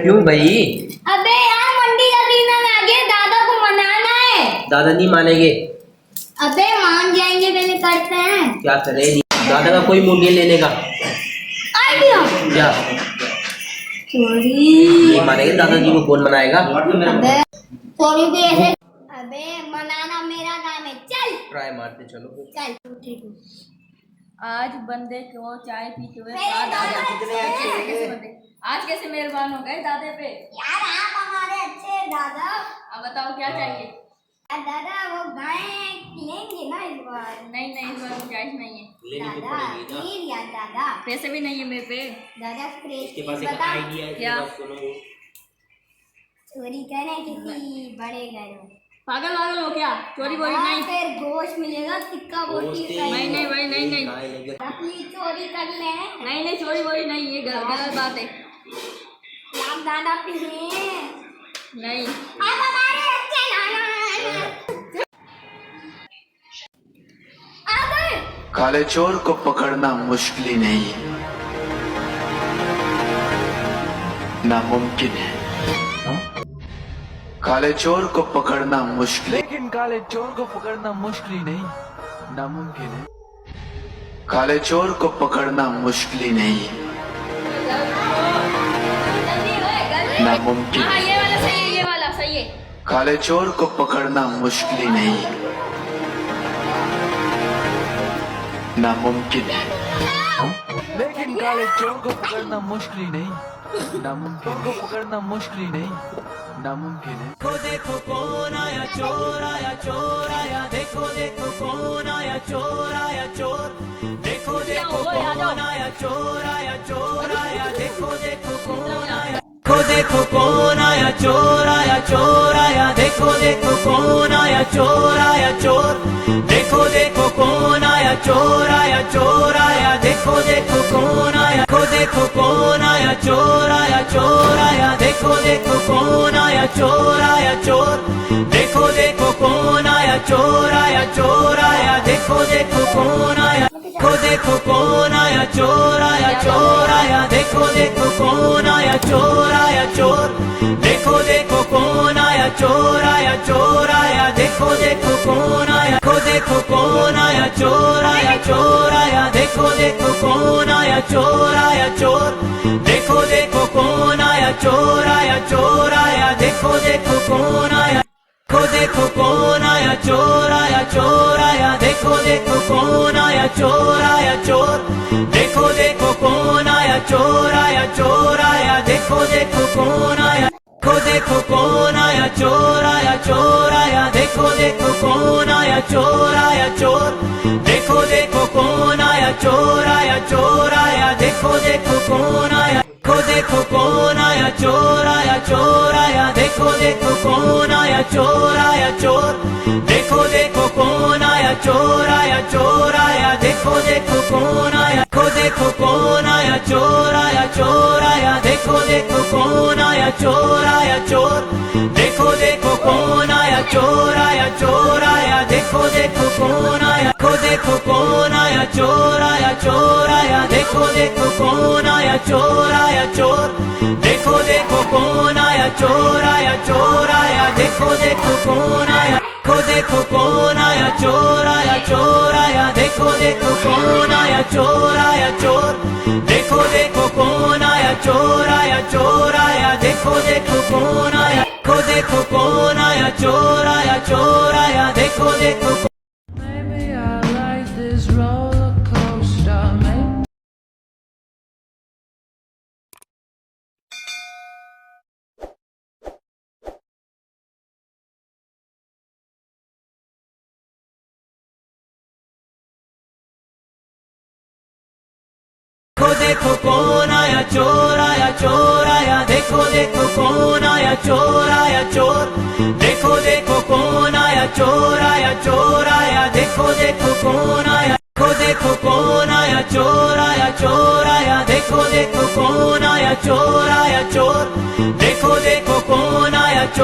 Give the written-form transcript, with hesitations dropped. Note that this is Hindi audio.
क्यों भाई? अबे यार मंडी का दिन आ गया, दादा को मनाना है। दादा नहीं मानेंगे। अबे मान जाएंगे, पहले करते हैं। क्या करे? दादा का कोई मूड नहीं लेने का। आइडिया क्या चोरी नहीं मानेंगे? दादाजी को कौन मनाएगा? अबे चोरी भी ऐसे। अबे मनाना मेरा काम है, चल ट्राई मारते चलो। चल ठीक है। आज बंदे को चाय पीते हुए मेरे स्वाद आ दादा गया। अच्छे हैं। कैसे बंदे आज कैसे मेहरबान हो गए दादे पे। यार आप हमारे अच्छे दादा। अब बताओ क्या चाहिए? यार दादा वो गाय लेंगे ना इस बार। नहीं इस बार गुंजाइश नहीं है। लेनी तो दादा पड़ेगी ना। प्लीज यार दादा। पैसे भी नहीं है मेरे पे। दादा इसके पास प्लीज एक बता, आइडिया है। क्या? सुनो। चोरी करें किसी बड़े घर में। पागल हो क्या? चोरी बोरी हाँ, नहीं। फिर गोश्त मिलेगा, टिक्का बोटी दोस्ती नहीं भाई नहीं। अपनी चोरी कर ले। नहीं चोरी बोरी नहीं, ये गलत बात है। यार दादा प्लीज। नहीं अब हमारे अच्छे नाना आ गए। काले चोर को पकड़ना मुश्किल ही नहीं, नामुमकिन है। काले चोर को पकड़ना मुश्किल, लेकिन काले चोर को पकड़ना मुश्किल ही नहीं, नामुमकिन है। काले चोर को पकड़ना मुश्किल ही नहीं, नामुमकिन हाँ है। ये वाला सही है। काले चोर को पकड़ना मुश्किल ही नहीं, नामुमकिन है। लेकिन काले चोर को पकड़ना मुश्किल ही नहीं, नामुमकिन को पकड़ना मुश्किल ही नहीं, नामुमकिन है। देखो कौन आया चोर आया देखो कौन आया चोर देखो कौन आया चोर आया देखो कौन आया। देखो कौन आया चोर आया देखो कौन आया चोर देखो कौन आया चोर आया देखो कौन आया। देखो कौन आया चोर आया देखो कौन आया चोर देखो कौन आया चोर आया देखो कौन आया। देखो कौन आया चोर आया देखो कौन आया चोर देखो कौन आया चोर आया देखो कौन आया। देखो कौन आया चोर आया देखो कौन आया चोर देखो कौन आया चोर आया देखो कौन आया। देखो कौन आया चोर आया देखो कौन आया चोर देखो कौन आया चोर आया देखो कौन आया। देखो कौन आया चोर आया देखो कौन आया चोर देखो कौन आया चोर आया देखो कौन आया। देखो कौन आया चोर आया देखो कौन आया चोर देखो कौन आया चोर आया देखो कौन आया। देखो कौन आया चोर आया देखो कौन आया चोर देखो कौन आया चोर आया देखो कौन आया। देखो कौन आया चोर आया देखो कौन आया चोर देखो कौन आया चोर आया देखो कौन आया। देखो कौन आया चोर आया देखो कौन आया चोर देखो कौन आया चोर आया देखो कौन आया। देखो कौन आया चोर आया देखो Maybe I like this roller coaster. देखो कौन आया चोर आया देखो कौन आया चोर देखो कौन आया चोर आया देखो कौन आया। देखो कौन आया चोर आया देखो कौन आया चोर देखो कौन आया चोर।